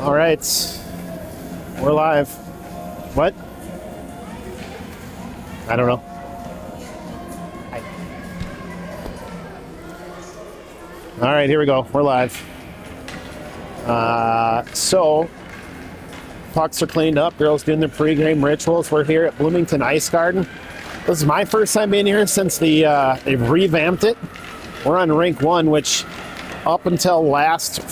All right, we're live. What? I don't know. All right, here we go. We're live. So, pucks are cleaned up. Girls doing their pregame rituals. We're here at Bloomington Ice Garden. This is my first time being here since they've revamped it. We're on Rink 1, which up until last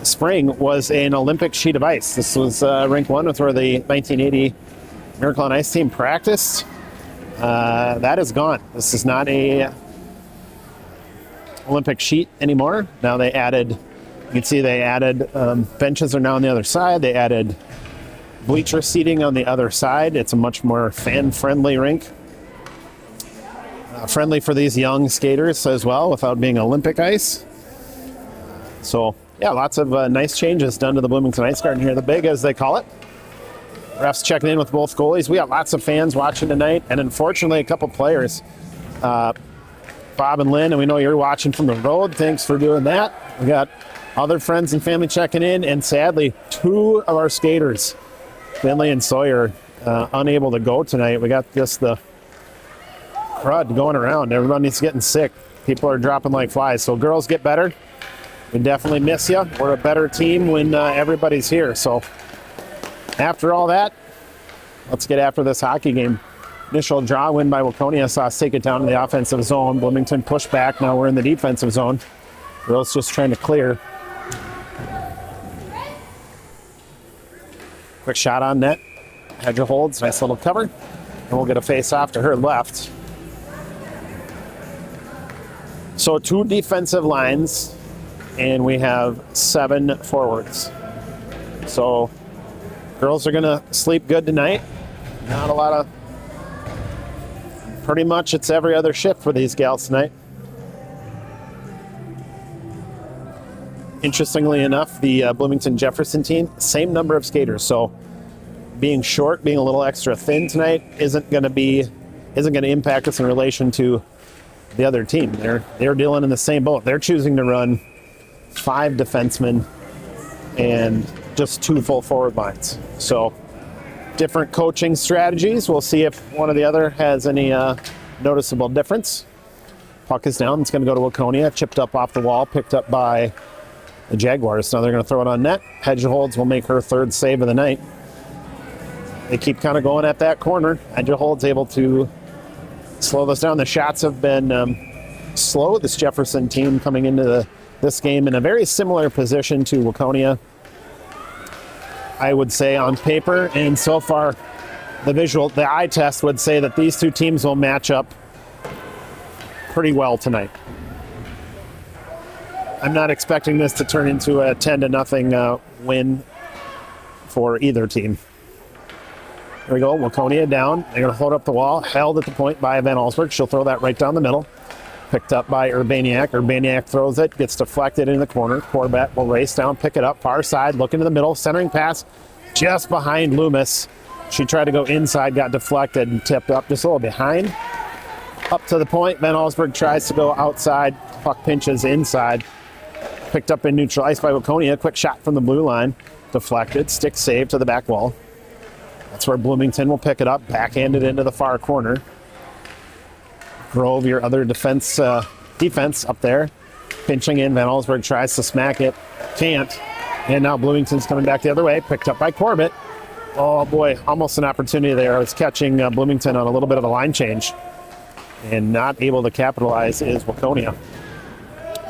spring was an Olympic sheet of ice. This was Rink 1, with where the 1980 Miracle on Ice team practiced. That is gone. This is not a Olympic sheet anymore. Now they added, you can see they added benches are now on the other side. They added bleacher seating on the other side. It's a much more fan-friendly rink. Friendly for these young skaters as well, without being Olympic ice. So yeah, lots of nice changes done to the Bloomington Ice Garden here, the big as they call it. Refs checking in with both goalies. We got lots of fans watching tonight, and unfortunately a couple players. Bob and Lynn, and we know you're watching from the road. Thanks for doing that. We got other friends and family checking in, and sadly, two of our skaters, Finley and Sawyer, unable to go tonight. We got just the crud going around. Everybody's getting sick. People are dropping like flies. So girls, get better. We definitely miss you. We're a better team when everybody's here. So after all that, let's get after this hockey game. Initial draw win by Waconia saw us take it down to the offensive zone. Bloomington pushed back. Now we're in the defensive zone. Girls just trying to clear. Quick shot on net. Hedger holds. Nice little cover. And we'll get a face off to her left. So 2 defensive lines, and we have 7 forwards. So girls are going to sleep good tonight. Not a lot of... Pretty much it's every other shift for these gals tonight. Interestingly enough, the Bloomington Jefferson team, same number of skaters. So being short, being a little extra thin tonight isn't going to impact us in relation to the other team. They're dealing in the same boat. They're choosing to run 5 defensemen and just 2 full forward lines. So different coaching strategies. We'll see if one or the other has any noticeable difference. Puck is down. It's going to go to Waconia. Chipped up off the wall. Picked up by the Jaguars. Now they're going to throw it on net. Hedger holds will make her 3rd save of the night. They keep kind of going at that corner. Hedger holds able to slow this down. The shots have been slow. This Jefferson team coming into this game in a very similar position to Waconia, I would say, on paper. And so far, the eye test would say that these 2 teams will match up pretty well tonight. I'm not expecting this to turn into a 10-0 win for either team. There we go, Waconia down. They're going to hold up the wall. Held at the point by Van Allsburg. She'll throw that right down the middle. Picked up by Urbaniak. Urbaniak throws it, gets deflected in the corner. Corbett will race down, pick it up, far side, look into the middle, centering pass just behind Loomis. She tried to go inside, got deflected and tipped up just a little behind. Up to the point, Van Allsburg tries to go outside. Puck pinches inside. Picked up in neutral ice by Waconia. Quick shot from the blue line. Deflected, stick save to the back wall. That's where Bloomington will pick it up, backhanded into the far corner. Grove, your other defense up there, pinching in. Van Allsburg tries to smack it, can't. And now Bloomington's coming back the other way, picked up by Corbett. Oh boy, almost an opportunity there. I was catching Bloomington on a little bit of a line change, and not able to capitalize is Waconia.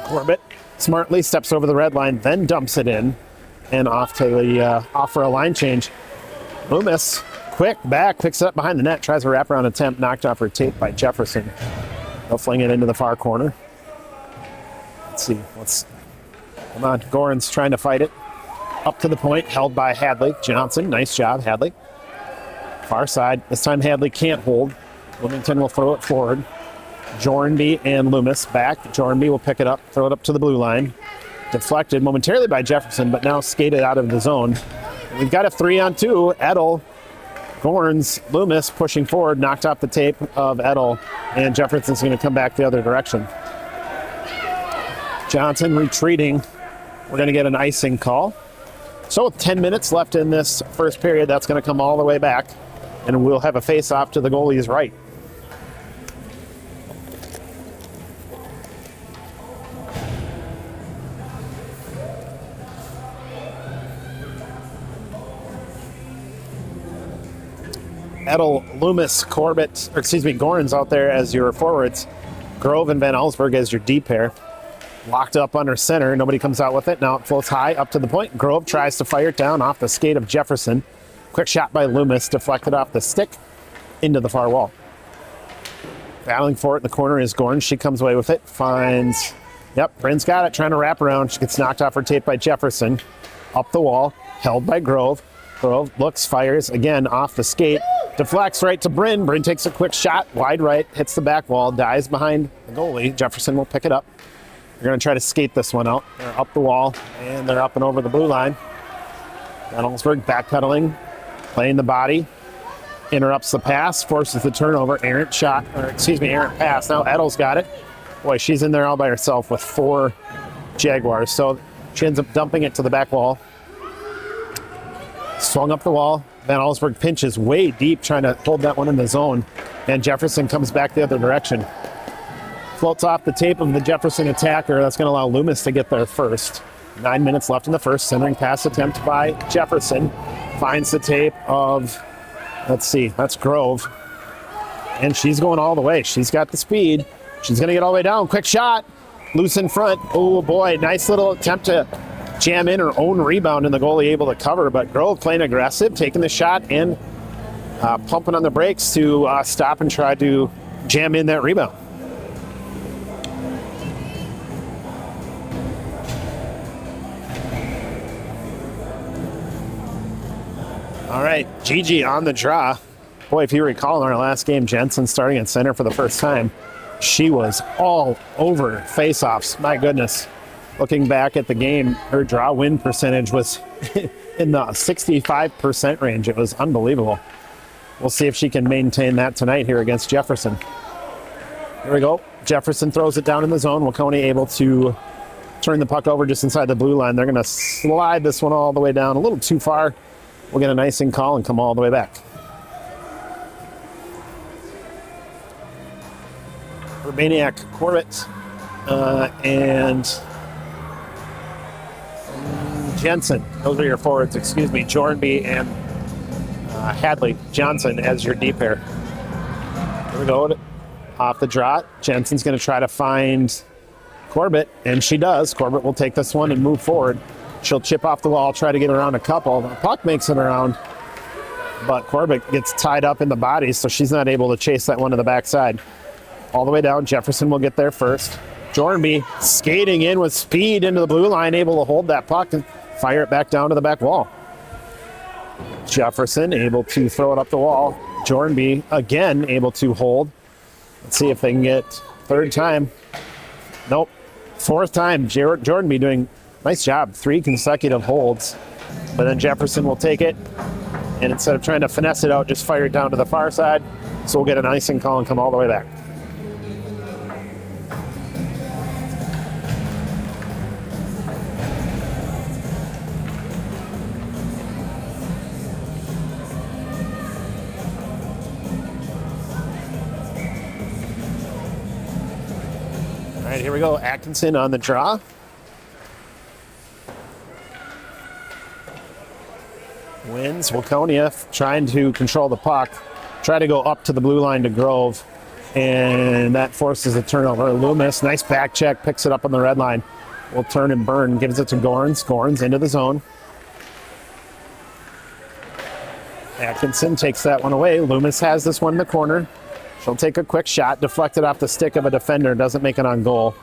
Corbett smartly steps over the red line, then dumps it in, and off for a line change. Loomis, quick back, picks it up behind the net, tries a wraparound attempt, knocked off her tape by Jefferson. They'll fling it into the far corner. Let's see, come on, Goran's trying to fight it. Up to the point, held by Hadley. Johnson, nice job, Hadley. Far side, this time Hadley can't hold. Bloomington will throw it forward. Jornby and Loomis back. Jornby will pick it up, throw it up to the blue line. Deflected momentarily by Jefferson, but now skated out of the zone. We've got a 3-on-2. Edel, Gorns, Loomis pushing forward, knocked off the tape of Edel, and Jefferson's going to come back the other direction. Johnson retreating we're going to get an icing call. So with 10 minutes left in this first period, that's going to come all the way back, and we'll have a face-off to the goalie's right. Edel, Loomis, Corbett, or excuse me, Gorns out there as your forwards. Grove and Van Allsburg as your D pair. Locked up under center. Nobody comes out with it. Now it floats high up to the point. Grove tries to fire it down off the skate of Jefferson. Quick shot by Loomis, deflected off the stick into the far wall. Battling for it in the corner is Gorn. She comes away with it. Finds, yep, Bryn's got it. Trying to wrap around. She gets knocked off her tape by Jefferson. Up the wall. Held by Grove. Grove looks, fires again off the skate. Deflects right to Bryn. Bryn takes a quick shot. Wide right. Hits the back wall. Dies behind the goalie. Jefferson will pick it up. They're going to try to skate this one out. They're up the wall, and they're up and over the blue line. Van Allsburg backpedaling, playing the body, interrupts the pass, forces the turnover. Errant pass. Now Edel's got it. Boy, she's in there all by herself with 4 Jaguars. So she ends up dumping it to the back wall. Swung up the wall. Van Allsburg pinches way deep, trying to hold that one in the zone. And Jefferson comes back the other direction. Floats off the tape of the Jefferson attacker. That's going to allow Loomis to get there first. 9 minutes left in the first. Centering pass attempt by Jefferson. Finds the tape of, let's see, that's Grove. And she's going all the way. She's got the speed. She's going to get all the way down. Quick shot. Loose in front. Oh, boy. Nice little attempt to jam in her own rebound, and the goalie able to cover. But Grove playing aggressive, taking the shot and pumping on the brakes to stop and try to jam in that rebound. All right, Gigi on the draw. Boy, if you recall in our last game, Jensen starting at center for the first time, she was all over faceoffs. My goodness. Looking back at the game, her draw win percentage was in the 65% range. It was unbelievable. We'll see if she can maintain that tonight here against Jefferson. Here we go. Jefferson throws it down in the zone. Waconia able to turn the puck over just inside the blue line. They're going to slide this one all the way down a little too far. We'll get an icing call and come all the way back. Urbaniak, Corbett, and Jensen. Those are your forwards, excuse me. Jornby and Hadley Johnson as your D pair. Here we go. Off the draw. Jensen's going to try to find Corbett, and she does. Corbett will take this one and move forward. She'll chip off the wall, try to get around a couple. The puck makes it around, but Corbett gets tied up in the body, so she's not able to chase that one to the backside. All the way down. Jefferson will get there first. Jornby skating in with speed into the blue line, able to hold that puck and fire it back down to the back wall. Jefferson able to throw it up the wall. Jornby again able to hold. Let's see if they can get third time. Nope. Fourth time. Jornby doing nice job. 3 consecutive holds. But then Jefferson will take it, and instead of trying to finesse it out, just fire it down to the far side. So we'll get an icing call and come all the way back. All right, here we go. Atkinson on the draw. Wins. Waconia trying to control the puck. Try to go up to the blue line to Grove, and that forces a turnover. Loomis, nice back check, picks it up on the red line. Will turn and burn, gives it to Gorns. Gorns into the zone. Atkinson takes that one away. Loomis has this one in the corner. She'll take a quick shot, deflected off the stick of a defender, doesn't make it on goal.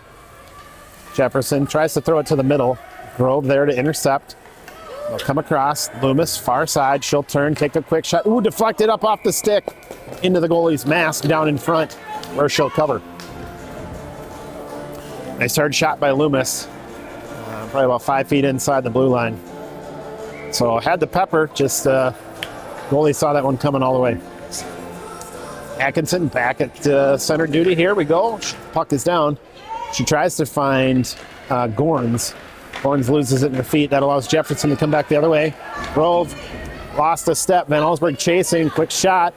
Jefferson tries to throw it to the middle. Grove there to intercept. They'll come across. Loomis, far side. She'll turn, take a quick shot. Ooh, deflected up off the stick into the goalie's mask down in front where she'll cover. Nice hard shot by Loomis. Probably about 5 feet inside the blue line. So had the pepper, just goalie saw that one coming all the way. Atkinson back at center duty. Here we go. Puck is down. She tries to find Gorns. Horns loses it in the feet. That allows Jefferson to come back the other way. Grove lost a step. Van Allsburg chasing. Quick shot.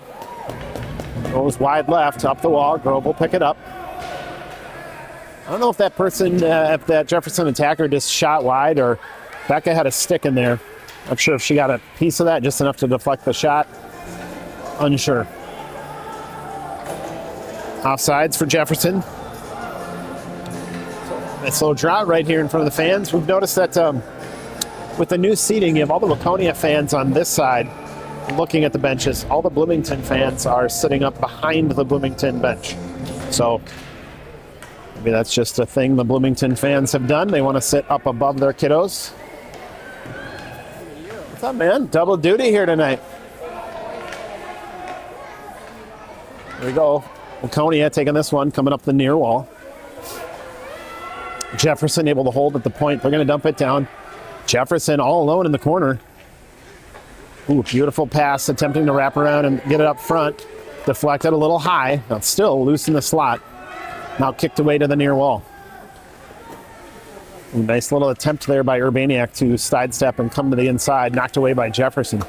Goes wide left, up the wall. Grove will pick it up. I don't know if that person, if that Jefferson attacker just shot wide or Becca had a stick in there. Not sure if she got a piece of that, just enough to deflect the shot. Unsure. Offsides for Jefferson. Nice little drought right here in front of the fans. We've noticed that with the new seating, you have all the Waconia fans on this side looking at the benches. All the Bloomington fans are sitting up behind the Bloomington bench. So maybe that's just a thing the Bloomington fans have done. They want to sit up above their kiddos. What's up, man? Double duty here tonight. There we go. Waconia taking this one, coming up the near wall. Jefferson able to hold at the point. They're going to dump it down. Jefferson all alone in the corner. Ooh, beautiful pass, attempting to wrap around and get it up front. Deflected a little high, but still loose in the slot. Now kicked away to the near wall. Ooh, nice little attempt there by Urbaniak to sidestep and come to the inside. Knocked away by Jefferson.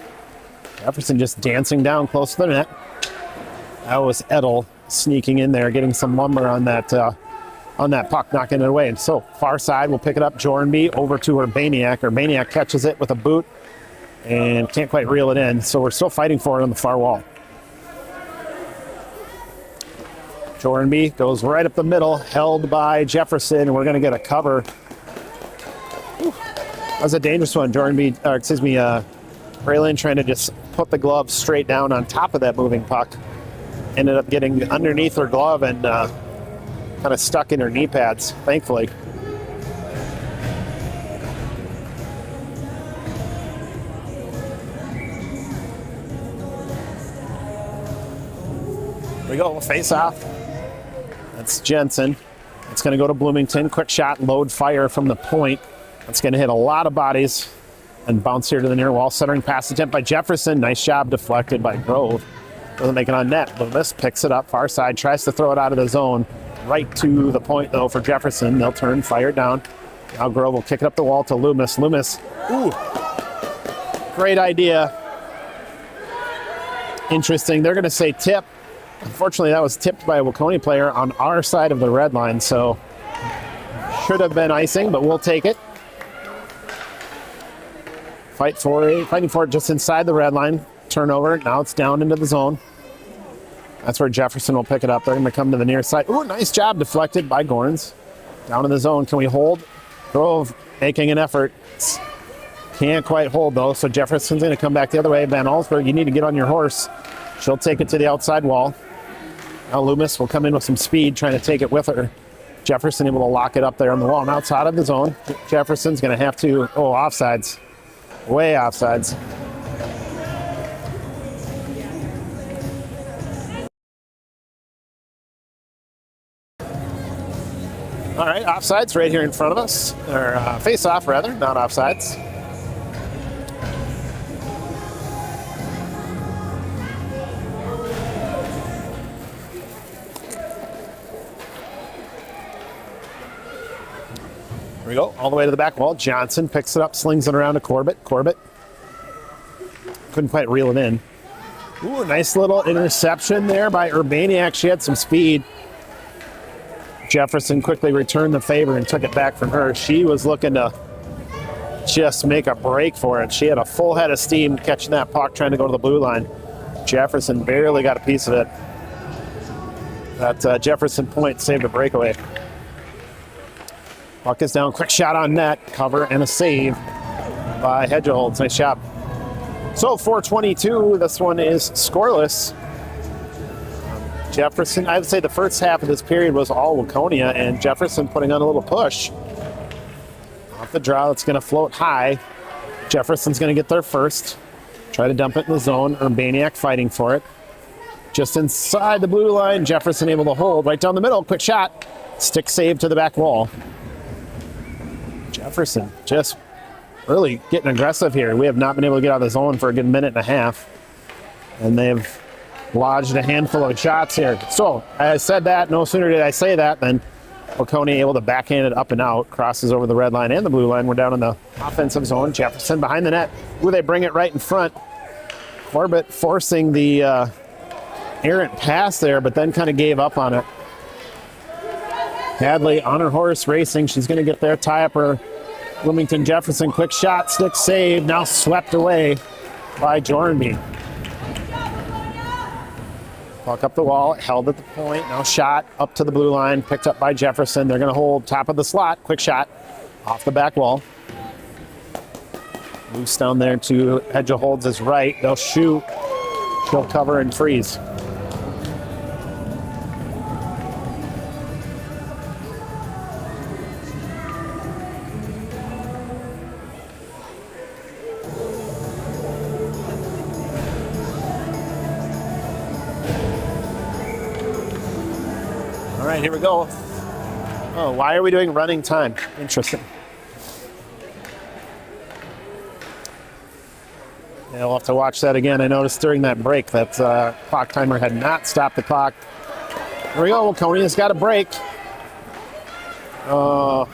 Jefferson just dancing down close to the net. That was Edel sneaking in there, getting some lumber on that puck, knocking it away. And so far side will pick it up. Jornby over to Urbaniak. Urbaniak catches it with a boot and can't quite reel it in. So we're still fighting for it on the far wall. Jornby goes right up the middle, held by Jefferson, and we're going to get a cover. Whew. That was a dangerous one. Jornby, Braylon trying to just put the glove straight down on top of that moving puck. Ended up getting underneath her glove and kind of stuck in her knee pads, thankfully. Here we go, face off. That's Jensen. It's going to go to Bloomington. Quick shot, load fire from the point. That's going to hit a lot of bodies and bounce here to the near wall. Centering pass attempt by Jefferson. Nice job, deflected by Grove. Doesn't make it on net. Loomis picks it up, far side, tries to throw it out of the zone. Right to the point, though, for Jefferson. They'll turn, fire down. Now Grove will kick it up the wall to Loomis. Loomis, ooh, great idea. Interesting. They're going to say tip. Unfortunately, that was tipped by a Waconia player on our side of the red line, so should have been icing, but we'll take it. Fighting for it just inside the red line. Turnover. Now it's down into the zone. That's where Jefferson will pick it up. They're going to come to the near side. Ooh, nice job. Deflected by Gorns. Down in the zone. Can we hold? Grove making an effort. Can't quite hold, though, so Jefferson's going to come back the other way. Van Allsburg, you need to get on your horse. She'll take it to the outside wall. Now Loomis will come in with some speed, trying to take it with her. Jefferson able to lock it up there on the wall. Now it's out of the zone. Jefferson's going to have to, offsides. Way offsides. All right, offsides right here in front of us. Or face-off, rather, not offsides. Here we go, all the way to the back wall. Johnson picks it up, slings it around to Corbett. Corbett couldn't quite reel it in. Ooh, nice little interception there by Urbaniak. She had some speed. Jefferson quickly returned the favor and took it back from her. She was looking to just make a break for it. She had a full head of steam catching that puck, trying to go to the blue line. Jefferson barely got a piece of it. That Jefferson point saved a breakaway. Puck is down, quick shot on net, cover and a save by Hedgeholz. Nice job. So 4:22, this one is scoreless. Jefferson, I would say the first half of this period was all Waconia, and Jefferson putting on a little push. Off the draw, it's going to float high. Jefferson's going to get there first. Try to dump it in the zone. Urbaniak fighting for it. Just inside the blue line, Jefferson able to hold. Right down the middle, quick shot. Stick save to the back wall. Jefferson just really getting aggressive here. We have not been able to get out of the zone for a good minute and a half. And they've lodged a handful of shots here. So I said that, no sooner did I say that than Waconia able to backhand it up and out, crosses over the red line and the blue line. We're down in the offensive zone. Jefferson behind the net. Ooh, they bring it right in front. Corbett forcing the errant pass there, but then kind of gave up on it. Hadley on her horse racing. She's going to get there, tie up her Bloomington Jefferson. Quick shot, stick save, now swept away by Jornby. Puck up the wall, held at the point, now shot up to the blue line, picked up by Jefferson. They're going to hold top of the slot. Quick shot off the back wall. Loose down there to Hedges holds his right. They'll shoot. She'll cover and freeze. All right, here we go. Oh, why are we doing running time? Interesting. Yeah, we'll have to watch that again. I noticed during that break that clock timer had not stopped the clock. Here we go. Waconia's got a break. That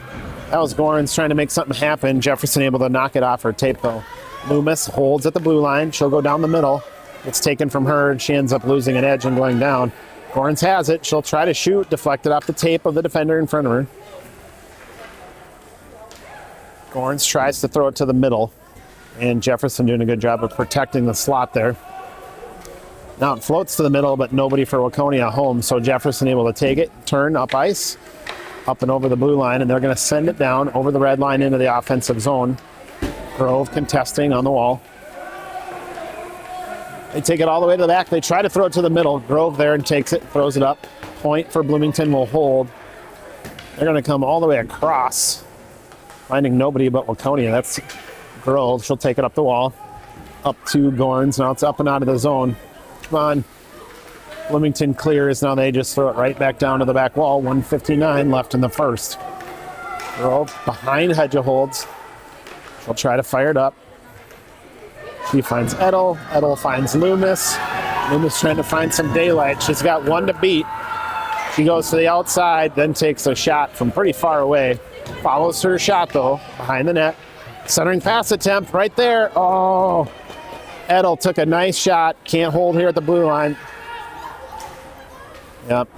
was Gorans trying to make something happen. Jefferson able to knock it off her tape, though. Loomis holds at the blue line. She'll go down the middle. It's taken from her, and she ends up losing an edge and going down. Gorans has it. She'll try to shoot, deflected off the tape of the defender in front of her. Gorans tries to throw it to the middle, and Jefferson doing a good job of protecting the slot there. Now it floats to the middle, but nobody for Waconia home, so Jefferson able to take it, turn up ice, up and over the blue line, and they're going to send it down over the red line into the offensive zone. Grove contesting on the wall. They take it all the way to the back. They try to throw it to the middle. Grove there and takes it, throws it up. Point for Bloomington will hold. They're going to come all the way across, finding nobody but Waconia. That's Grove. She'll take it up the wall, up to Gorns. Now it's up and out of the zone. Come on. Bloomington clears. Now they just throw it right back down to the back wall. 1:59 left in the first. Grove behind Hedges holds. She'll try to fire it up. She finds Edel. Edel finds Loomis. Loomis trying to find some daylight. She's got one to beat. She goes to the outside, then takes a shot from pretty far away. Follows her shot, though, behind the net. Centering pass attempt right there. Oh, Edel took a nice shot. Can't hold here at the blue line. Yep.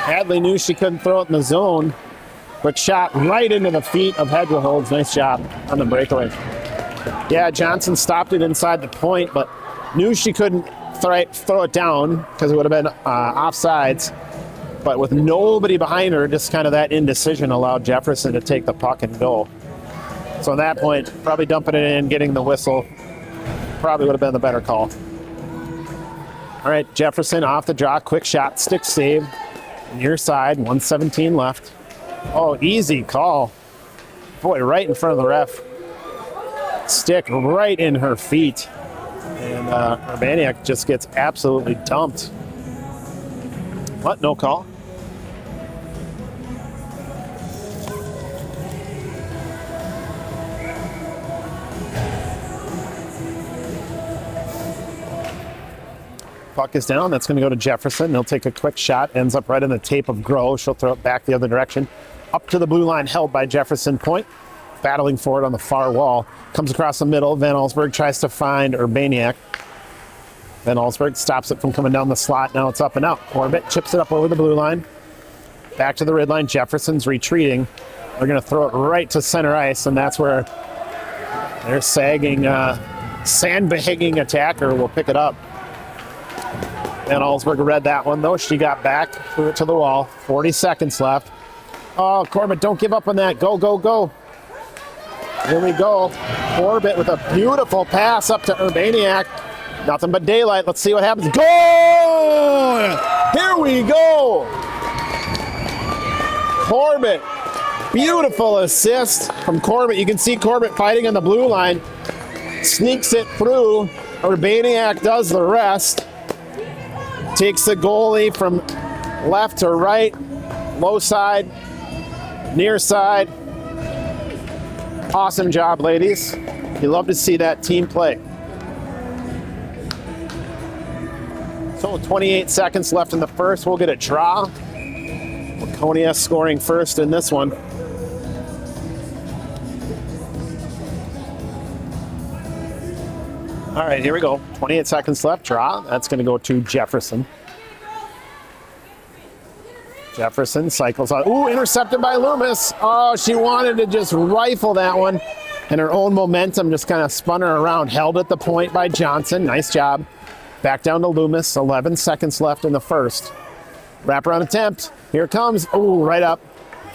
Hadley knew she couldn't throw it in the zone. Quick shot right into the feet of Hedges holds. Nice job on the breakaway. Yeah, Johnson stopped it inside the point, but knew she couldn't throw it down because it would have been offsides. But with nobody behind her, just kind of that indecision allowed Jefferson to take the puck and go. So at that point, probably dumping it in, getting the whistle, probably would have been the better call. All right, Jefferson off the draw, quick shot, stick save, near side, 1:17 left. Oh, easy call. Boy, right in front of the ref. Stick right in her feet. And Urbaniak just gets absolutely dumped. What? No call? Puck is down. That's going to go to Jefferson. They'll take a quick shot. Ends up right in the tape of Grove. She'll throw it back the other direction. Up to the blue line, held by Jefferson. Point. Battling for it on the far wall. Comes across the middle. Van Allsburg tries to find Urbaniak. Van Allsburg stops it from coming down the slot. Now it's up and out. Corbett chips it up over the blue line. Back to the red line. Jefferson's retreating. They're going to throw it right to center ice, and that's where their sandbagging attacker will pick it up. Van Allsburg read that one, though. She got back, threw it to the wall. 40 seconds left. Oh, Corbett, don't give up on that. Go, go, go. Here we go. Corbett with a beautiful pass up to Urbaniak. Nothing but daylight. Let's see what happens. Goal! Here we go. Corbett. Beautiful assist from Corbett. You can see Corbett fighting on the blue line. Sneaks it through. Urbaniak does the rest. Takes the goalie from left to right, low side, near side. Awesome job, ladies. You love to see that team play. So 28 seconds left in the first. We'll get a draw. Waconia scoring first in this one. All right, here we go. 28 seconds left. Draw. That's going to go to Jefferson. Jefferson cycles on. Ooh, intercepted by Loomis. Oh, she wanted to just rifle that one. And her own momentum just kind of spun her around. Held at the point by Johnson. Nice job. Back down to Loomis. 11 seconds left in the first. Wraparound attempt. Here it comes. Ooh, right up.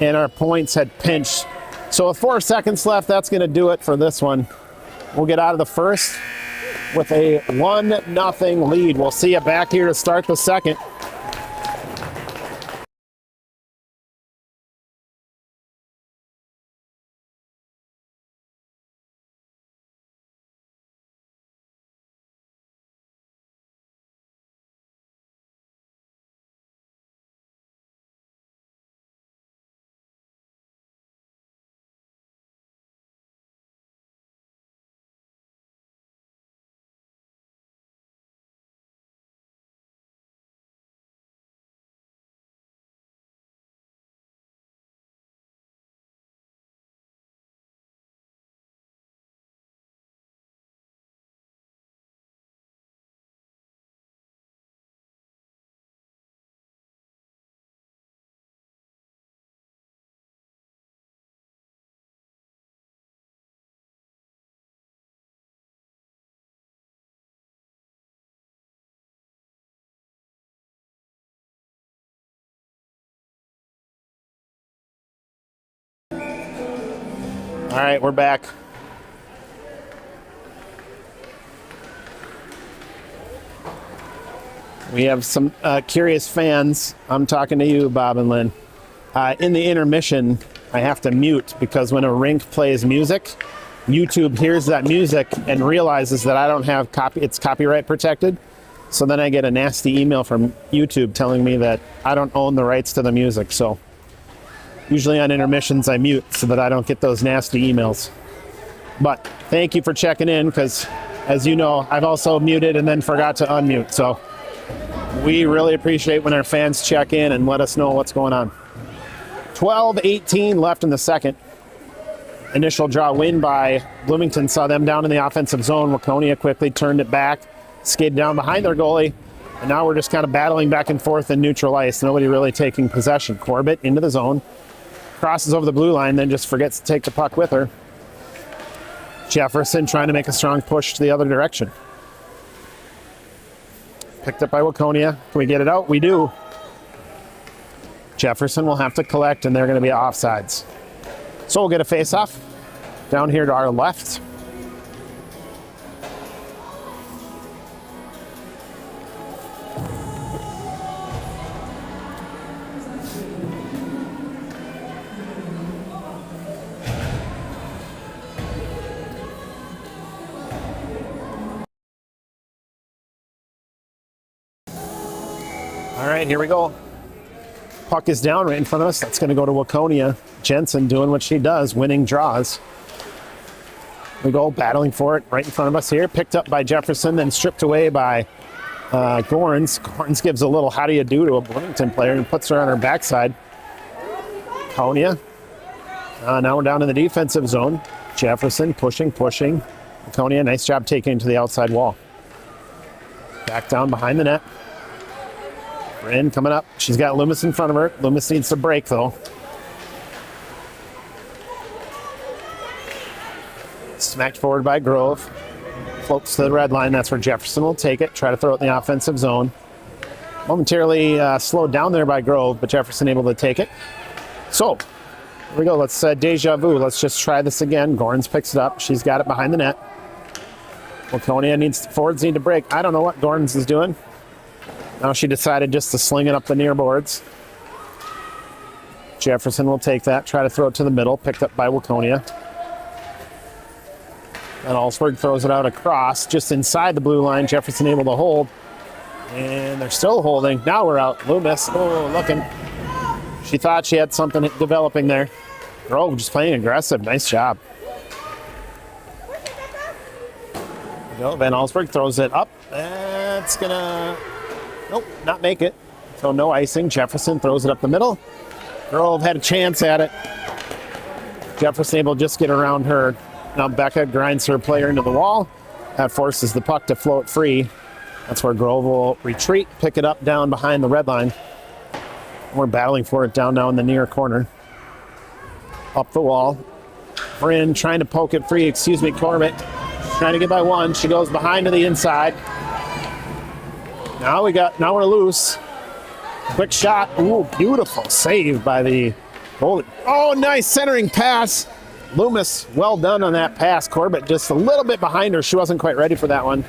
And our points had pinched. So with 4 seconds left, that's going to do it for this one. We'll get out of the first with a 1-0 lead. We'll see you back here to start the second. All right, we're back. We have some curious fans. I'm talking to you, Bob and Lynn. In the intermission, I have to mute because when a rink plays music, YouTube hears that music and realizes that I don't have it's copyright protected. So then I get a nasty email from YouTube telling me that I don't own the rights to the music. So usually on intermissions, I mute so that I don't get those nasty emails. But thank you for checking in because, as you know, I've also muted and then forgot to unmute. So we really appreciate when our fans check in and let us know what's going on. 12-18 left in the second. Initial draw win by Bloomington. Saw them down in the offensive zone. Waconia quickly turned it back, skated down behind their goalie. And now we're just kind of battling back and forth in neutral ice. Nobody really taking possession. Corbett into the zone. Crosses over the blue line, then just forgets to take the puck with her. Jefferson trying to make a strong push to the other direction. Picked up by Waconia. Can we get it out? We do. Jefferson will have to collect, and they're going to be offsides. So we'll get a face-off down here to our left. All right, here we go. Puck is down right in front of us. That's going to go to Waconia. Jensen doing what she does, winning draws. We go battling for it right in front of us here. Picked up by Jefferson, then stripped away by Gorns. Gorns gives a little how do you do to a Bloomington player and puts her on her backside. Waconia. Now we're down in the defensive zone. Jefferson pushing. Waconia, nice job taking it to the outside wall. Back down behind the net. Bryn coming up. She's got Loomis in front of her. Loomis needs to break, though. Smacked forward by Grove. Floats to the red line. That's where Jefferson will take it. Try to throw it in the offensive zone. Momentarily slowed down there by Grove, but Jefferson able to take it. So, here we go. Let's deja vu. Let's just try this again. Gorns picks it up. She's got it behind the net. Waconia forwards need to break. I don't know what Gorns is doing. Now she decided just to sling it up the near boards. Jefferson will take that, try to throw it to the middle, picked up by Waconia. And Allsberg throws it out across, just inside the blue line. Jefferson able to hold. And they're still holding. Now we're out. Loomis, looking. She thought she had something developing there. Grove just playing aggressive. Nice job. Van Allsberg throws it up. That's going to Nope, not make it. So no icing. Jefferson throws it up the middle. Grove had a chance at it. Jefferson able to just get around her. Now Becca grinds her player into the wall. That forces the puck to float free. That's where Grove will retreat, pick it up down behind the red line. We're battling for it down now in the near corner. Up the wall. Bryn trying to poke it free. Corbett trying to get by one. She goes behind to the inside. Now we're loose. Quick shot. Ooh, beautiful save by the goalie. Oh, nice centering pass. Loomis, well done on that pass. Corbett just a little bit behind her. She wasn't quite ready for that one.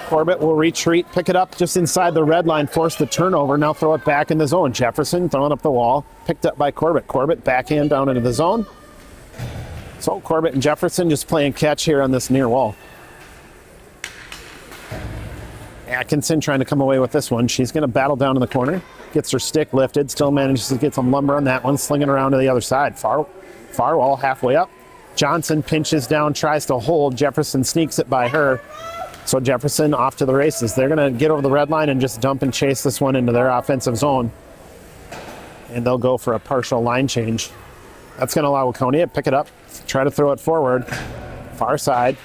Corbett will retreat, pick it up just inside the red line, force the turnover. Now throw it back in the zone. Jefferson throwing up the wall, picked up by Corbett. Corbett backhand down into the zone. So Corbett and Jefferson just playing catch here on this near wall. Atkinson trying to come away with this one. She's going to battle down in the corner. Gets her stick lifted. Still manages to get some lumber on that one. Slinging around to the other side. Far wall halfway up. Johnson pinches down, tries to hold. Jefferson sneaks it by her. So Jefferson off to the races. They're going to get over the red line and just dump and chase this one into their offensive zone. And they'll go for a partial line change. That's going to allow Waconia to pick it up. Try to throw it forward. Far side.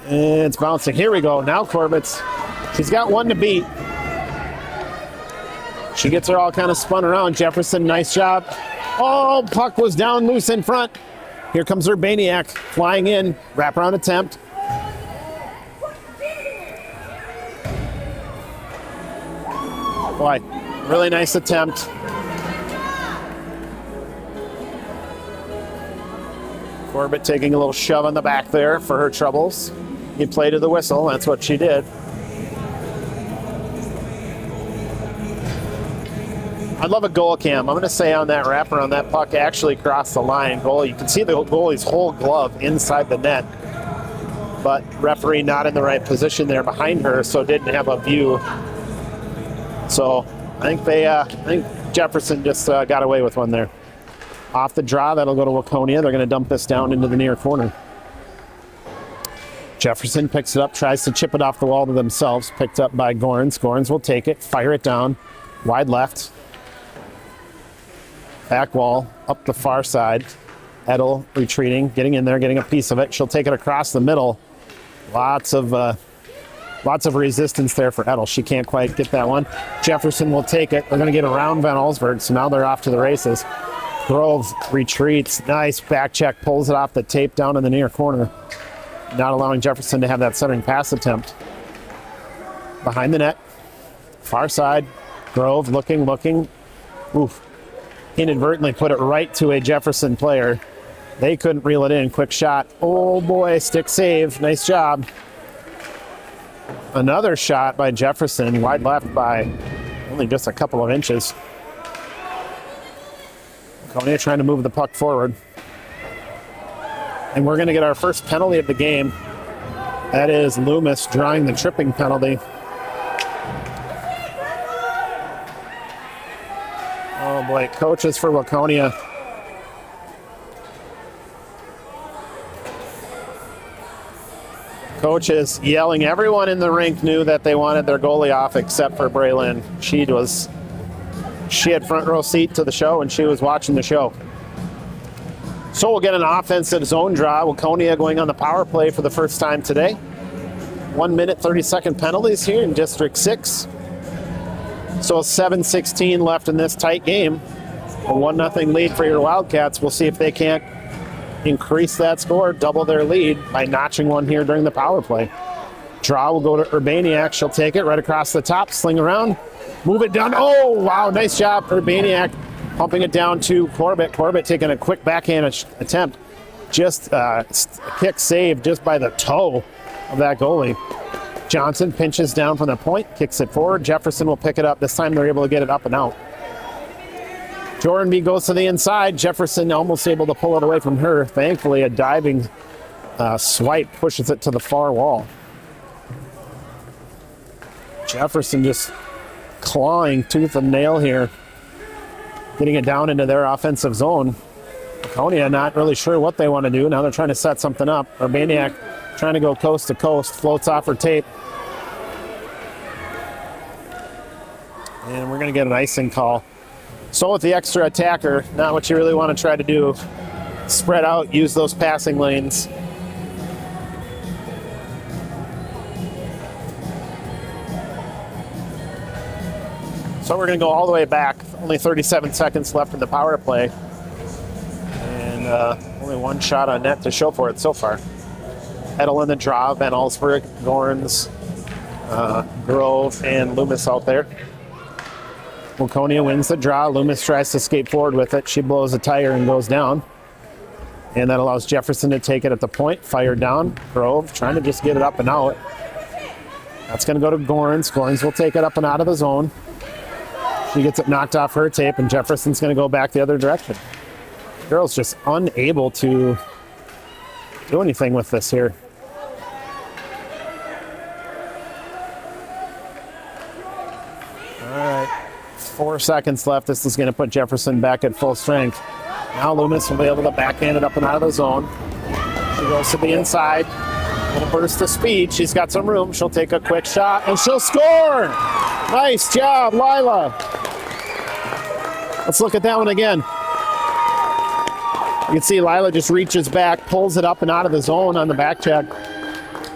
It's bouncing. Here we go. Now Corbett's. She's got one to beat. She gets her all kind of spun around. Jefferson, nice job. Oh, puck was down loose in front. Here comes Urbaniak flying in. Wraparound attempt. Boy, really nice attempt. Corbett taking a little shove on the back there for her troubles. He played to the whistle. That's what she did. I'd love a goal cam. I'm going to say on that wraparound, that puck actually crossed the line. Goal. You can see the goalie's whole glove inside the net. But referee not in the right position there behind her, so didn't have a view. So I think Jefferson just got away with one there. Off the draw, that'll go to Waconia. They're going to dump this down into the near corner. Jefferson picks it up, tries to chip it off the wall to themselves. Picked up by Gorns. Gorns will take it, fire it down. Wide left. Back wall, up the far side. Edel retreating, getting in there, getting a piece of it. She'll take it across the middle. Lots of resistance there for Edel. She can't quite get that one. Jefferson will take it. They're going to get around Van Allsburg, so now they're off to the races. Grove retreats. Nice back check. Pulls it off the tape down in the near corner. Not allowing Jefferson to have that centering pass attempt. Behind the net. Far side. Grove looking. Oof. Inadvertently put it right to a Jefferson player. They couldn't reel it in. Quick shot. Oh boy, stick save. Nice job. Another shot by Jefferson. Wide left by only just a couple of inches. Waconia trying to move the puck forward. And we're going to get our first penalty of the game. That is Loomis drawing the tripping penalty. Oh boy, coaches for Waconia. Coaches yelling. Everyone in the rink knew that they wanted their goalie off except for Braylon. She had front row seat to the show and she was watching the show. So we'll get an offensive zone draw. Waconia going on the power play for the first time today. 1 minute, 30-second penalties here in District 6. So 7:16 left in this tight game. A 1-0 lead for your Wildcats. We'll see if they can't increase that score, double their lead by notching one here during the power play. Draw will go to Urbaniak. She'll take it right across the top, sling around, move it down. Oh, wow, nice job. Urbaniak pumping it down to Corbett. Corbett taking a quick backhand attempt. Just a kick saved just by the toe of that goalie. Johnson pinches down from the point, kicks it forward. Jefferson will pick it up. This time they're able to get it up and out. Jordanby goes to the inside. Jefferson almost able to pull it away from her. Thankfully, a diving swipe pushes it to the far wall. Jefferson just clawing tooth and nail here, getting it down into their offensive zone. Waconia not really sure what they want to do. Now they're trying to set something up. Urbaniak trying to go coast to coast, floats off her tape. And we're going to get an icing call. So with the extra attacker, not what you really want to try to do. Spread out, use those passing lanes. So we're going to go all the way back. Only 37 seconds left in the power play. And only one shot on net to show for it so far. Edel in the draw, Van Allsburg, Gorns, Grove, and Loomis out there. Waconia wins the draw. Loomis tries to skate forward with it. She blows a tire and goes down. And that allows Jefferson to take it at the point. Fire down. Grove trying to just get it up and out. That's going to go to Gorns. Gorns will take it up and out of the zone. She gets it knocked off her tape, and Jefferson's going to go back the other direction. Girl's just unable to do anything with this here. All right, 4 seconds left. This is going to put Jefferson back at full strength. Now Loomis will be able to backhand it up and out of the zone. She goes to the inside. Little burst of speed. She's got some room. She'll take a quick shot, and she'll score! Nice job, Lila. Let's look at that one again. You can see Lila just reaches back, pulls it up and out of the zone on the back check,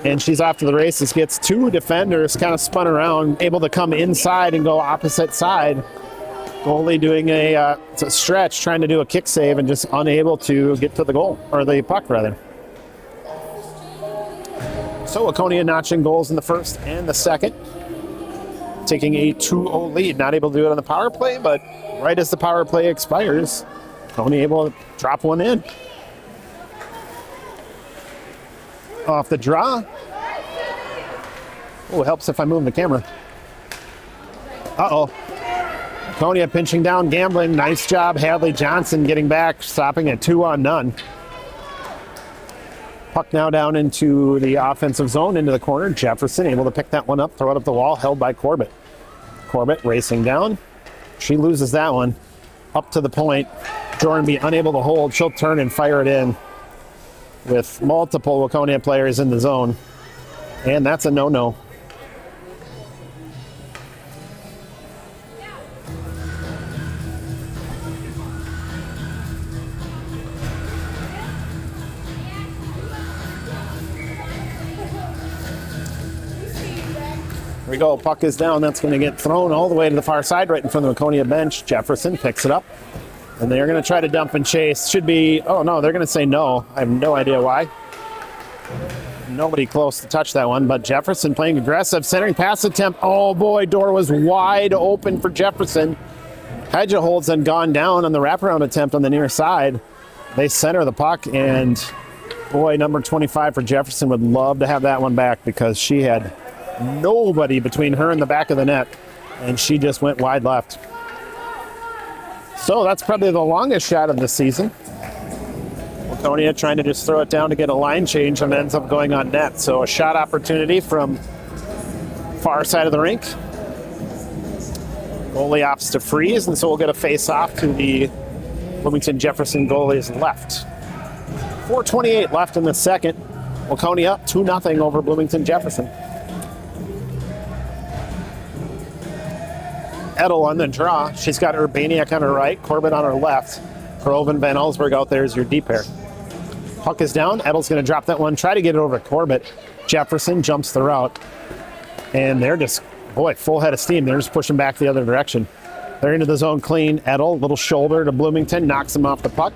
and she's off to the races. Gets two defenders, kind of spun around, able to come inside and go opposite side. Goalie doing it's a stretch, trying to do a kick save and just unable to get to the goal, or the puck rather. So Waconia notching goals in the first and the second. Taking a 2-0 lead. Not able to do it on the power play, but right as the power play expires, Waconia able to drop one in. Off the draw. Oh, it helps if I move the camera. Uh-oh. Waconia pinching down, gambling. Nice job, Hadley Johnson getting back, stopping at 2-on-0. Puck now down into the offensive zone, into the corner. Jefferson able to pick that one up, throw it up the wall, held by Corbett. Corbett racing down. She loses that one. Up to the point. Jordanby unable to hold. She'll turn and fire it in with multiple Waconia players in the zone. And that's a no-no. Here we go. Puck is down. That's going to get thrown all the way to the far side, right in front of the Waconia bench. Jefferson picks it up, and they're going to try to dump and chase. Should be, oh no, they're going to say no. I have no idea why. Nobody close to touch that one, but Jefferson playing aggressive. Centering pass attempt. Oh boy, door was wide open for Jefferson. Hedge holds and gone down on the wraparound attempt on the near side. They center the puck, and boy, number 25 for Jefferson would love to have that one back because she had nobody between her and the back of the net, and she just went wide left. So that's probably the longest shot of the season. Waconia trying to just throw it down to get a line change and ends up going on net. So a shot opportunity from far side of the rink. Goalie opts to freeze, and so we'll get a face-off to the Bloomington Jefferson goalie's left. 4:28 left in the second. Waconia up 2-0 over Bloomington Jefferson. Edel on the draw. She's got Urbaniak on her right, Corbett on her left. Grove and Van Allsburg out there is your deep pair. Puck is down. Edel's going to drop that one, try to get it over to Corbett. Jefferson jumps the route. And they're just, boy, full head of steam. They're just pushing back the other direction. They're into the zone clean. Edel, little shoulder to Bloomington, knocks him off the puck.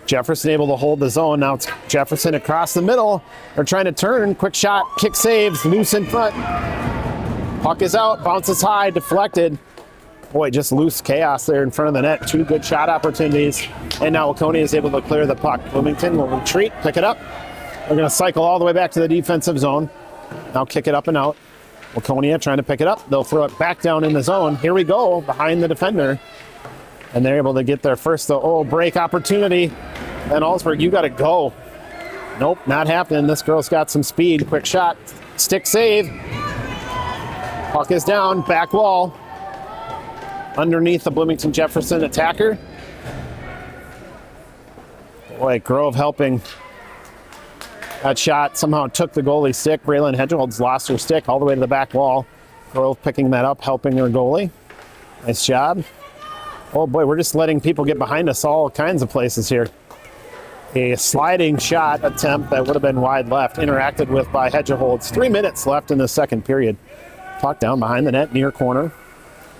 Jefferson able to hold the zone. Now it's Jefferson across the middle. They're trying to turn. Quick shot, kick saves, loose in front. Puck is out, bounces high, deflected. Boy, just loose chaos there in front of the net. Two good shot opportunities. And now Waconia is able to clear the puck. Bloomington will retreat, pick it up. They're going to cycle all the way back to the defensive zone. Now kick it up and out. Waconia trying to pick it up. They'll throw it back down in the zone. Here we go, behind the defender. And they're able to get their first break opportunity. Van Allsburg, you got to go. Nope, not happening. This girl's got some speed. Quick shot, stick save. Puck is down, back wall. Underneath the Bloomington Jefferson attacker. Boy, Grove helping. That shot somehow took the goalie's stick. Braylon Hedgehold's lost her stick all the way to the back wall. Grove picking that up, helping her goalie. Nice job. Oh boy, we're just letting people get behind us all kinds of places here. A sliding shot attempt that would have been wide left, interacted with by Hedgeholds. 3 minutes left in the second period. Puck down behind the net, near corner.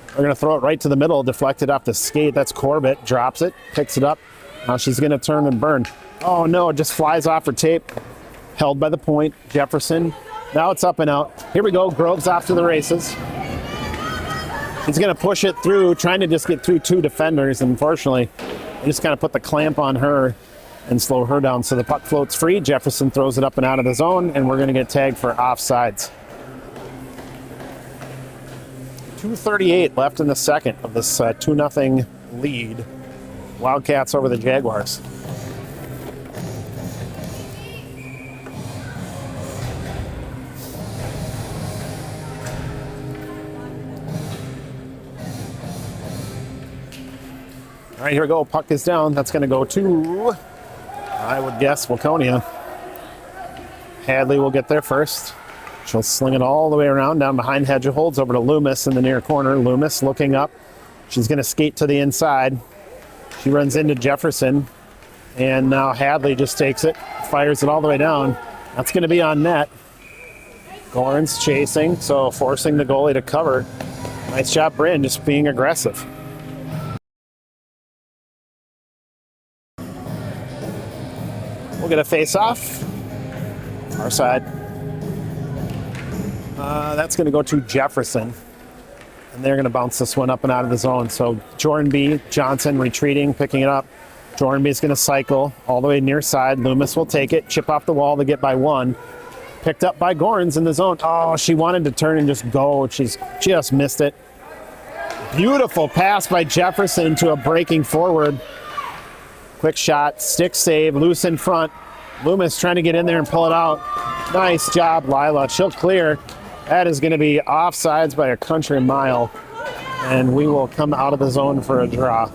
We're going to throw it right to the middle, deflected off the skate. That's Corbett, drops it, picks it up. Now she's going to turn and burn. Oh no, it just flies off her tape. Held by the point, Jefferson. Now it's up and out. Here we go, Grove's off to the races. He's going to push it through, trying to just get through two defenders. Unfortunately, they just kind of put the clamp on her and slow her down. So the puck floats free. Jefferson throws it up and out of the zone, and we're going to get tagged for offsides. 2:38 left in the second of this 2-0 lead. Wildcats over the Jaguars. All right, here we go. Puck is down. That's going to go to, I would guess, Waconia. Hadley will get there first. She'll sling it all the way around, down behind Hedgeholds, over to Loomis in the near corner. Loomis looking up. She's going to skate to the inside. She runs into Jefferson, and now Hadley just takes it, fires it all the way down. That's going to be on net. Gorn's chasing, so forcing the goalie to cover. Nice job, Bryn, just being aggressive. We'll get a face-off. Our side. That's going to go to Jefferson. And they're going to bounce this one up and out of the zone. So Jordan B. Johnson retreating, picking it up. Jordan B. is going to cycle all the way near side. Loomis will take it, chip off the wall to get by one. Picked up by Gorns in the zone. Oh, she wanted to turn and just go. She's just missed it. Beautiful pass by Jefferson to a breaking forward. Quick shot, stick save, loose in front. Loomis trying to get in there and pull it out. Nice job, Lila. She'll clear. That is going to be offsides by a country mile. And we will come out of the zone for a draw.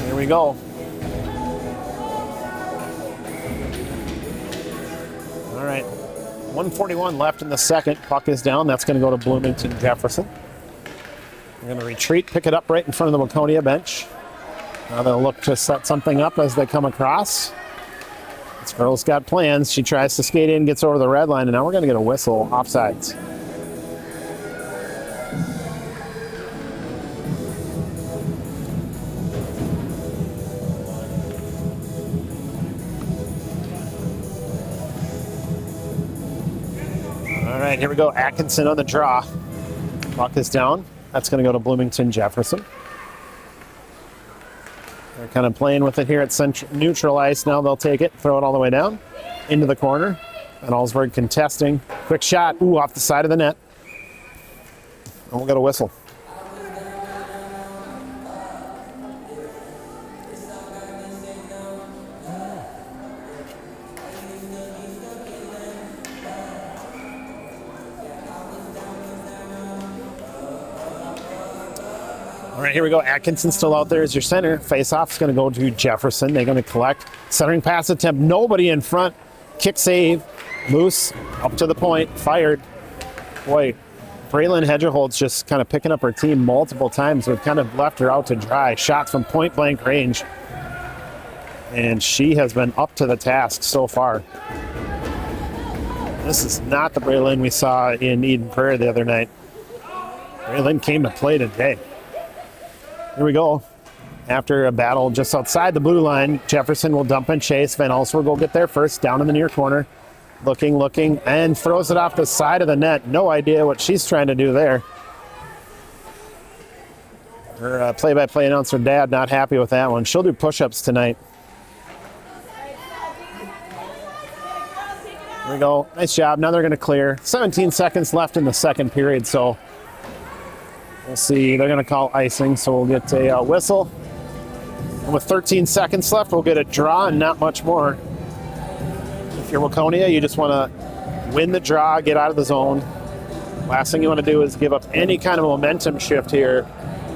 Here we go. All right. 1:41 left in the second. Puck is down. That's going to go to Bloomington Jefferson. We're going to retreat, pick it up right in front of the Waconia bench. Now they'll look to set something up as they come across. This girl's got plans. She tries to skate in, gets over the red line, and now we're going to get a whistle, offsides. All right, here we go. Atkinson on the draw. Puck is down. That's going to go to Bloomington Jefferson. They're kind of playing with it here at neutral ice. Now they'll take it, throw it all the way down into the corner. And Allsburg contesting. Quick shot. Ooh, off the side of the net. And we'll get a whistle. All right, here we go. Atkinson still out there as your center. Face-off is going to go to Jefferson. They're going to collect. Centering pass attempt. Nobody in front. Kick save. Loose. Up to the point. Fired. Boy, Braylon Hedgehold's just kind of picking up her team multiple times. We've kind of left her out to dry. Shots from point-blank range. And she has been up to the task so far. This is not the Braylon we saw in Eden Prairie the other night. Braylon came to play today. Here we go. After a battle just outside the blue line, Jefferson will dump and chase. Van Allsburg will get there first, down in the near corner. Looking, and throws it off the side of the net. No idea what she's trying to do there. Her play-by-play announcer dad not happy with that one. She'll do push-ups tonight. Here we go. Nice job. Now they're going to clear. 17 seconds left in the second period, so we'll see. They're going to call icing, so we'll get a whistle. And with 13 seconds left, we'll get a draw and not much more. If you're Waconia, you just want to win the draw, get out of the zone. Last thing you want to do is give up any kind of momentum shift here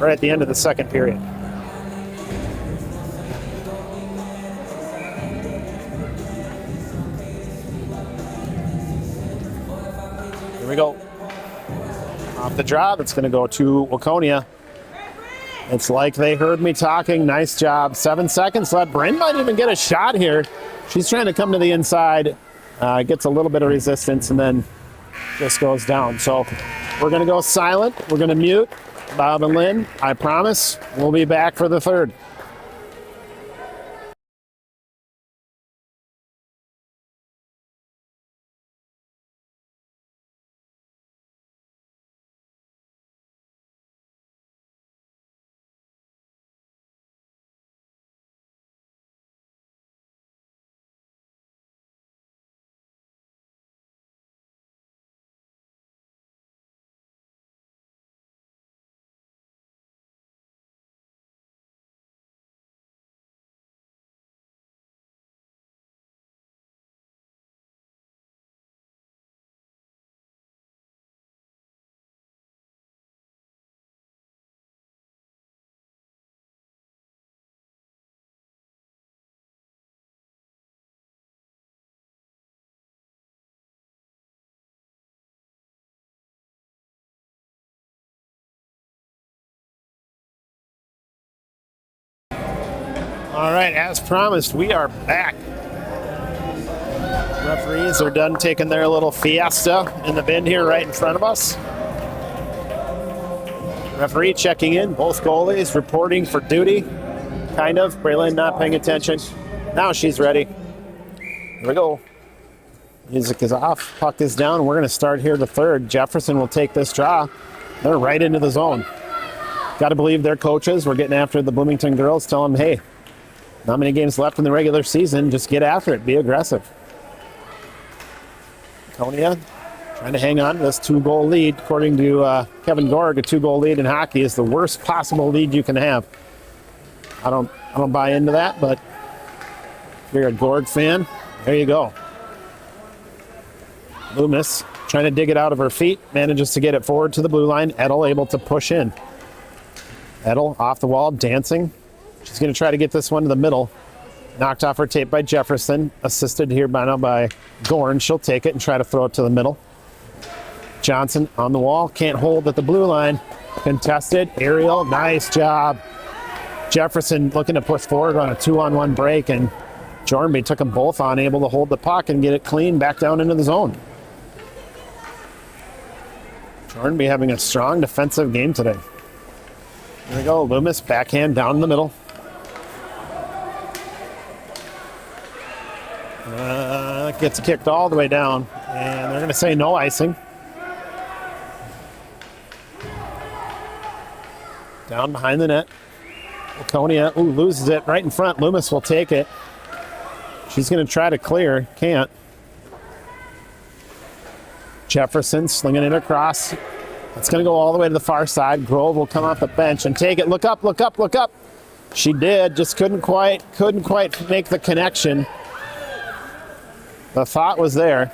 right at the end of the second period. Here we go. Off the draw, that's going to go to Waconia. It's like they heard me talking. Nice job. 7 seconds left. Bryn might even get a shot here. She's trying to come to the inside. Gets a little bit of resistance and then just goes down. So we're going to go silent. We're going to mute Bob and Lynn. I promise we'll be back for the third. All right, as promised, we are back. Referees are done taking their little fiesta in the bin here right in front of us. Referee checking in, both goalies reporting for duty. Kind of. Braylon not paying attention. Now she's ready. Here we go. Music is off, puck is down. We're going to start here the third. Jefferson will take this draw. They're right into the zone. Got to believe their coaches. We're getting after the Bloomington girls. Tell them, hey, not many games left in the regular season. Just get after it. Be aggressive. Waconia trying to hang on to this 2-goal lead. According to Kevin Gorg, a 2-goal lead in hockey is the worst possible lead you can have. I don't buy into that, but if you're a Gorg fan, there you go. Loomis trying to dig it out of her feet, manages to get it forward to the blue line. Edel able to push in. Edel off the wall, dancing. She's going to try to get this one to the middle. Knocked off her tape by Jefferson. Assisted here by Gorn. She'll take it and try to throw it to the middle. Johnson on the wall. Can't hold at the blue line. Contested. Aerial. Nice job. Jefferson looking to push forward on a 2-on-1 break, and Jornby took them both on, able to hold the puck and get it clean back down into the zone. Jornby having a strong defensive game today. Here we go. Loomis backhand down in the middle. Gets kicked all the way down, and they're going to say no icing. Down behind the net. Waconia loses it right in front. Loomis will take it. She's going to try to clear. Can't. Jefferson slinging it across. It's going to go all the way to the far side. Grove will come off the bench and take it. Look up, look up, look up. She did, just couldn't quite make the connection. The thought was there.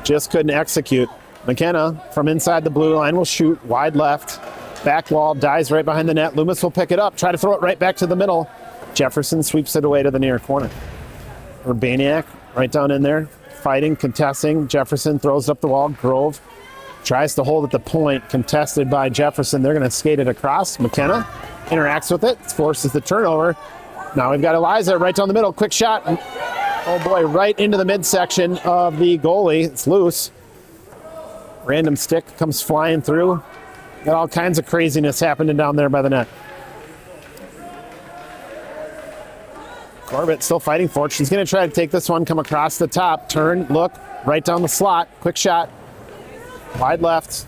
Just couldn't execute. McKenna from inside the blue line will shoot wide left. Back wall, dives right behind the net. Loomis will pick it up, try to throw it right back to the middle. Jefferson sweeps it away to the near corner. Urbaniak right down in there, fighting, contesting. Jefferson throws up the wall. Grove tries to hold at the point, contested by Jefferson. They're going to skate it across. McKenna interacts with it, forces the turnover. Now we've got Eliza right down the middle. Quick shot. Oh boy, right into the midsection of the goalie. It's loose. Random stick comes flying through. Got all kinds of craziness happening down there by the net. Corbett still fighting for it. She's going to try to take this one, come across the top, turn, look, right down the slot. Quick shot. Wide left.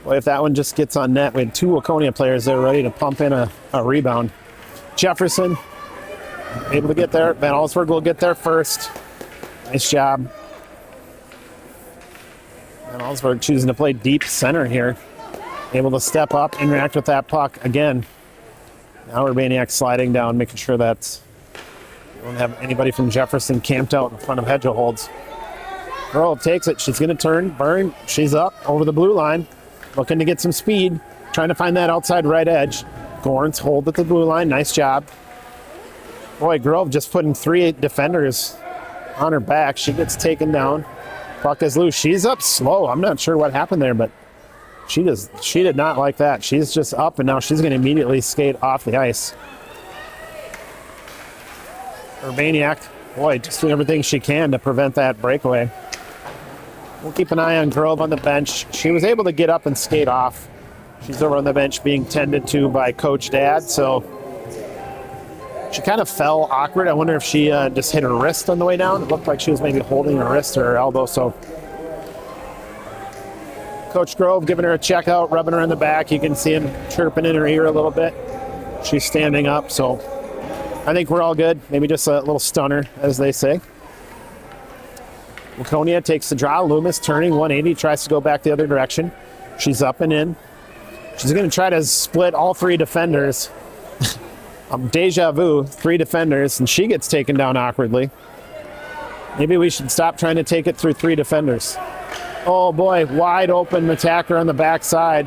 Boy, if that one just gets on net, we had 2 Waconia players there ready to pump in a rebound. Jefferson able to get there. Van Allsburg will get there first. Nice job. Van Allsburg choosing to play deep center here. Able to step up, interact with that puck again. Now Urbaniak sliding down, making sure that we don't have anybody from Jefferson camped out in front of Hedgeholds. Grove takes it. She's going to turn. Burn. She's up over the blue line. looking to get some speed, trying to find that outside right edge. Gorns hold at the blue line. Nice job. Boy, Grove just putting 3 defenders on her back. She gets taken down. Puck is loose. She's up slow. I'm not sure what happened there, but she did not like that. She's just up, and now she's going to immediately skate off the ice. Urbaniak, boy, just doing everything she can to prevent that breakaway. We'll keep an eye on Grove on the bench. She was able to get up and skate off. She's over on the bench being tended to by Coach Dad, so she kind of fell awkward. I wonder if she just hit her wrist on the way down. It looked like she was maybe holding her wrist or her elbow, so Coach Grove giving her a check out, rubbing her in the back. You can see him chirping in her ear a little bit. She's standing up, so I think we're all good. Maybe just a little stunner, as they say. Waconia takes the draw. Loomis turning 180, tries to go back the other direction. She's up and in. She's going to try to split all 3 defenders. Deja vu, 3 defenders, and she gets taken down awkwardly. Maybe we should stop trying to take it through 3 defenders. Oh boy, wide open attacker on the backside.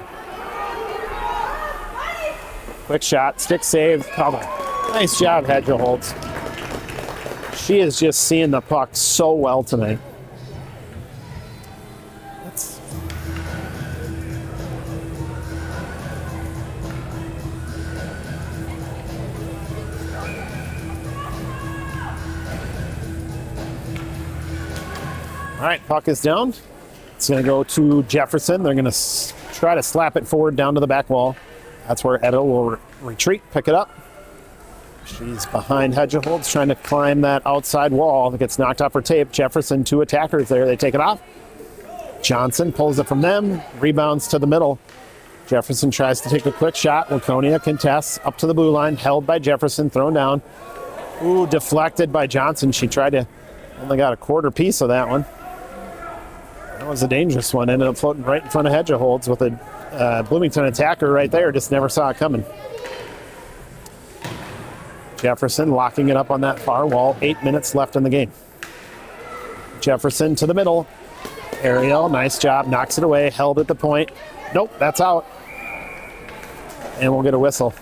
Quick shot, stick save. Cover. Nice job, Hedgeholtz. She is just seeing the puck so well tonight. All right, puck is down. It's going to go to Jefferson. They're going to try to slap it forward down to the back wall. That's where Edel will retreat, pick it up. She's behind Hedgeholtz, trying to climb that outside wall. It gets knocked off her tape. Jefferson, 2 attackers there. They take it off. Johnson pulls it from them, rebounds to the middle. Jefferson tries to take a quick shot. Waconia contests up to the blue line, held by Jefferson, thrown down. Ooh, deflected by Johnson. She tried to, only got a quarter piece of that one. That was a dangerous one. Ended up floating right in front of Hedgeholtz with a Bloomington attacker right there. Just never saw it coming. Jefferson locking it up on that far wall. 8 minutes left in the game. Jefferson to the middle. Ariel, nice job. Knocks it away. Held at the point. Nope, that's out. And we'll get a whistle.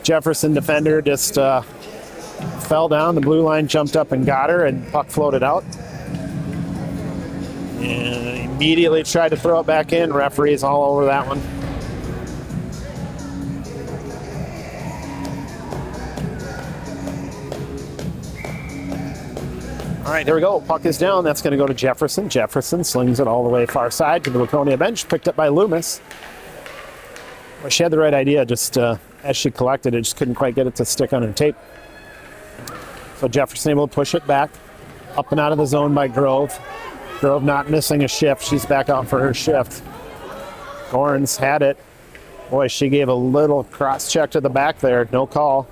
Jefferson defender just fell down. The blue line jumped up and got her, and puck floated out. And immediately tried to throw it back in. Referees all over that one. All right, here we go. Puck is down. That's going to go to Jefferson. Jefferson slings it all the way far side to the Waconia bench. Picked up by Loomis. Well, she had the right idea. Just as she collected it, just couldn't quite get it to stick on her tape. So Jefferson able to push it back. Up and out of the zone by Grove. Grove not missing a shift. She's back out for her shift. Gorns had it. Boy, she gave a little cross check to the back there. No call.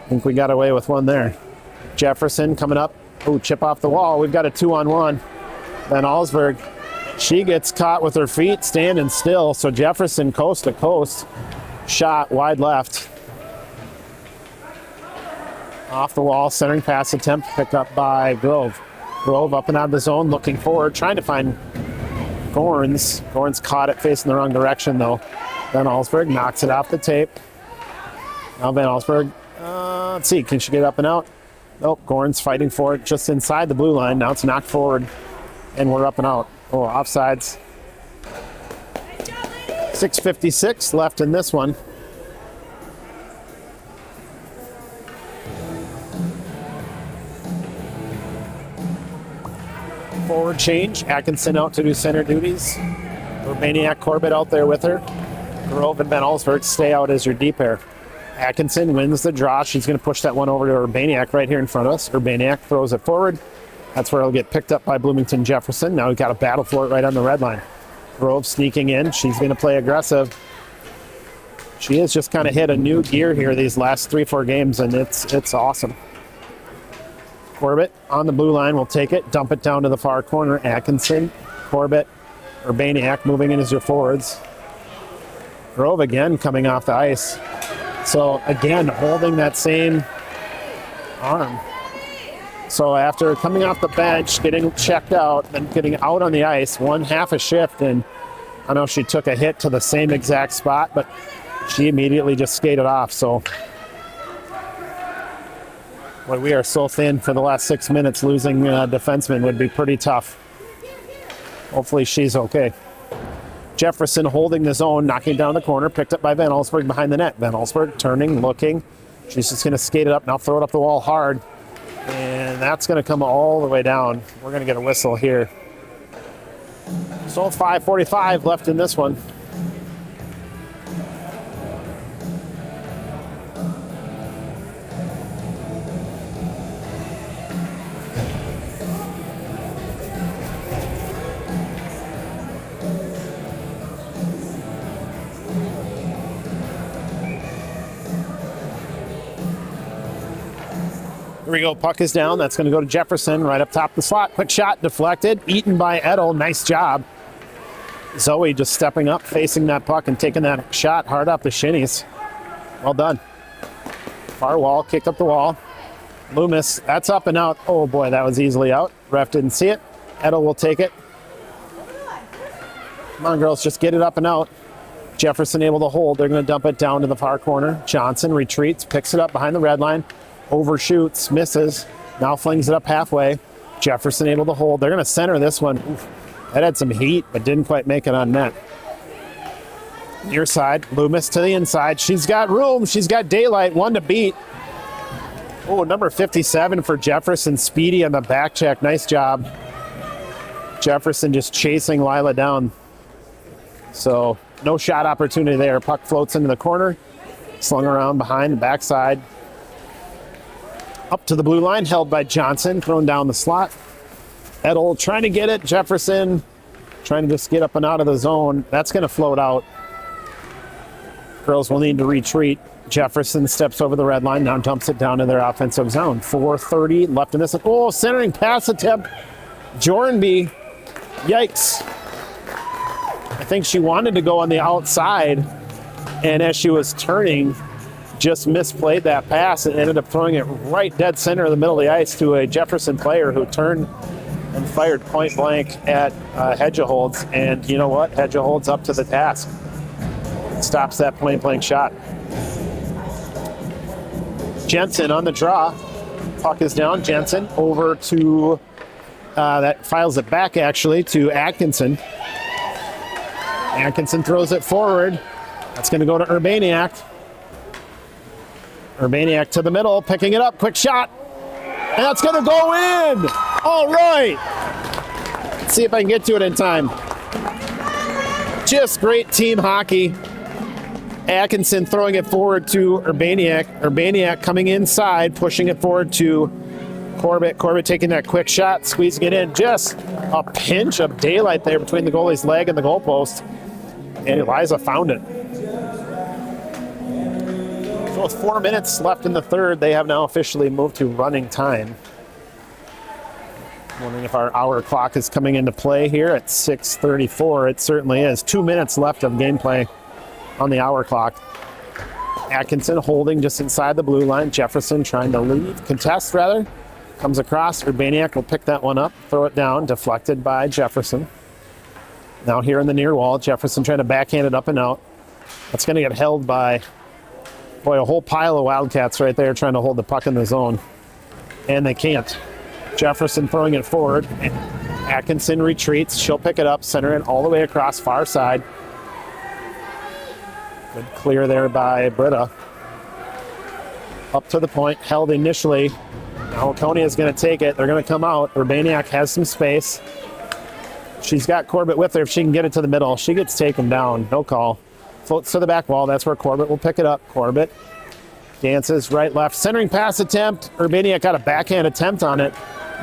I think we got away with one there. Jefferson coming up. Oh, chip off the wall. We've got a 2-on-1. Van Allsburg. She gets caught with her feet standing still. So Jefferson coast to coast. Shot wide left. Off the wall. Centering pass attempt picked up by Grove. Grove up and out of the zone, looking forward, trying to find Gorns. Gorns caught it facing the wrong direction, though. Van Allsburg knocks it off the tape. Now Van Allsburg, let's see, can she get up and out? Nope, Gorns fighting for it just inside the blue line. Now it's knocked forward, and we're up and out. Oh, offsides. 6:56 left in this one. Forward change. Atkinson out to do center duties. Urbaniak, Corbett out there with her. Grove and Van Allsburg stay out as your D pair. Atkinson wins the draw. She's going to push that one over to Urbaniak right here in front of us. Urbaniak throws it forward. That's where it'll get picked up by Bloomington Jefferson. Now we've got a battle for it right on the red line. Grove sneaking in. She's going to play aggressive. She has just kind of hit a new gear here these last 3-4 games, and it's awesome. Corbett on the blue line will take it, dump it down to the far corner. Atkinson, Corbett, Urbaniak moving in as your forwards. Grove again coming off the ice. So again, holding that same arm. So after coming off the bench, getting checked out, and getting out on the ice, one half a shift, and I know she took a hit to the same exact spot, but she immediately just skated off. So boy, we are so thin for the last 6 minutes. Losing a defenseman would be pretty tough. Hopefully she's okay. Jefferson holding the zone, knocking down the corner, picked up by Van Allsburg behind the net. Van Allsburg turning, looking. She's just going to skate it up, now throw it up the wall hard. And that's going to come all the way down. We're going to get a whistle here. So 5:45 left in this one. Here we go, puck is down. That's going to go to Jefferson right up top of the slot. Quick shot, deflected, eaten by Edel. Nice job. Zoe just stepping up, facing that puck and taking that shot hard up the shinnies. Well done. Far wall, kicked up the wall. Loomis, that's up and out. Oh boy, that was easily out. Ref didn't see it. Edel will take it. Come on, girls, just get it up and out. Jefferson able to hold. They're going to dump it down to the far corner. Johnson retreats, picks it up behind the red line. Overshoots, misses, now flings it up halfway. Jefferson able to hold. They're going to center this one. Oof, that had some heat, but didn't quite make it on net. Near side, Loomis to the inside. She's got room. She's got daylight. One to beat. Oh, number 57 for Jefferson. Speedy on the back check. Nice job. Jefferson just chasing Lila down. So no shot opportunity there. Puck floats into the corner. Slung around behind the backside. Up to the blue line, held by Johnson, thrown down the slot. Edel trying to get it. Jefferson trying to just get up and out of the zone. That's going to float out. Girls will need to retreat. Jefferson steps over the red line, now dumps it down to their offensive zone. 4:30 left in this. Oh, centering pass attempt. Jornby. Yikes. I think she wanted to go on the outside, and as she was turning, just misplayed that pass and ended up throwing it right dead center of the middle of the ice to a Jefferson player who turned and fired point blank at Hedgeholds. And you know what? Hedgeholds up to the task. Stops that point blank shot. Jensen on the draw. Puck is down. Jensen over to, that files it back actually to Atkinson. Atkinson throws it forward. That's going to go to Urbaniak. Urbaniak to the middle, picking it up, quick shot. And that's going to go in. All right. Let's see if I can get to it in time. Just great team hockey. Atkinson throwing it forward to Urbaniak. Urbaniak coming inside, pushing it forward to Corbett. Corbett taking that quick shot, squeezing it in. Just a pinch of daylight there between the goalie's leg and the goalpost. And Eliza found it. So with 4 minutes left in the third, they have now officially moved to running time. Wondering if our hour clock is coming into play here at 6:34. It certainly is. 2 minutes left of gameplay on the hour clock. Atkinson holding just inside the blue line. Jefferson trying to leave, contest rather. Comes across. Urbaniak will pick that one up, throw it down, deflected by Jefferson. Now here in the near wall, Jefferson trying to backhand it up and out. That's going to get held by, boy, a whole pile of Wildcats right there trying to hold the puck in the zone. And they can't. Jefferson throwing it forward. Atkinson retreats. She'll pick it up, center it all the way across far side. Good clear there by Britta. Up to the point, held initially. Now Waconia is going to take it. They're going to come out. Urbaniak has some space. She's got Corbett with her. If she can get it to the middle, she gets taken down. No call. Floats to the back wall. That's where Corbett will pick it up. Corbett dances right, left. Centering pass attempt. Urbaniak got a backhand attempt on it.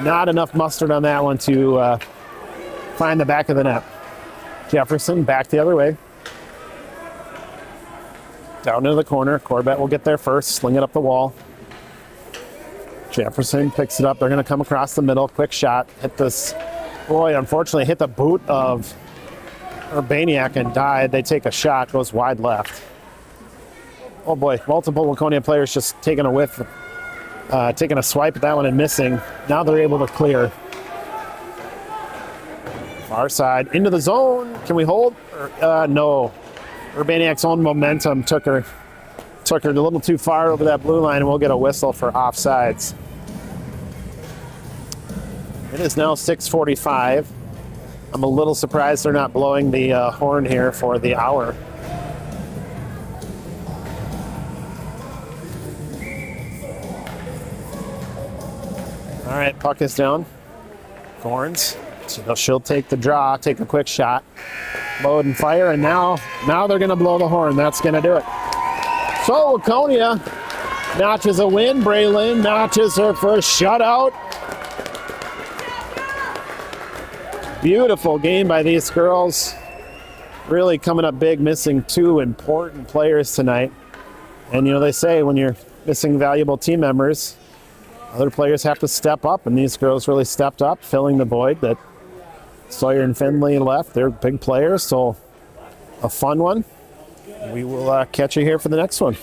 Not enough mustard on that one to find the back of the net. Jefferson back the other way. Down into the corner. Corbett will get there first. Sling it up the wall. Jefferson picks it up. They're going to come across the middle. Quick shot. Hit this. Boy, unfortunately, hit the boot of Urbaniak and died. They take a shot. Goes wide left. Oh boy, multiple Waconia players just taking a whiff taking a swipe at that one and missing. Now they're able to clear. Far side, into the zone. Can we hold? No. Urbaniak's own momentum took her a little too far over that blue line, and we'll get a whistle for offsides. It is now 6:45. I'm a little surprised they're not blowing the horn here for the hour. All right, puck is down. Corns. So she'll take the draw, take a quick shot, load and fire, and now they're going to blow the horn. That's going to do it. So Waconia notches a win. Braylon notches her first shutout. Beautiful game by these girls. Really coming up big, missing two important players tonight. And you know, they say when you're missing valuable team members, other players have to step up, and these girls really stepped up, filling the void that Sawyer and Finley left. They're big players, so a fun one. We will catch you here for the next one.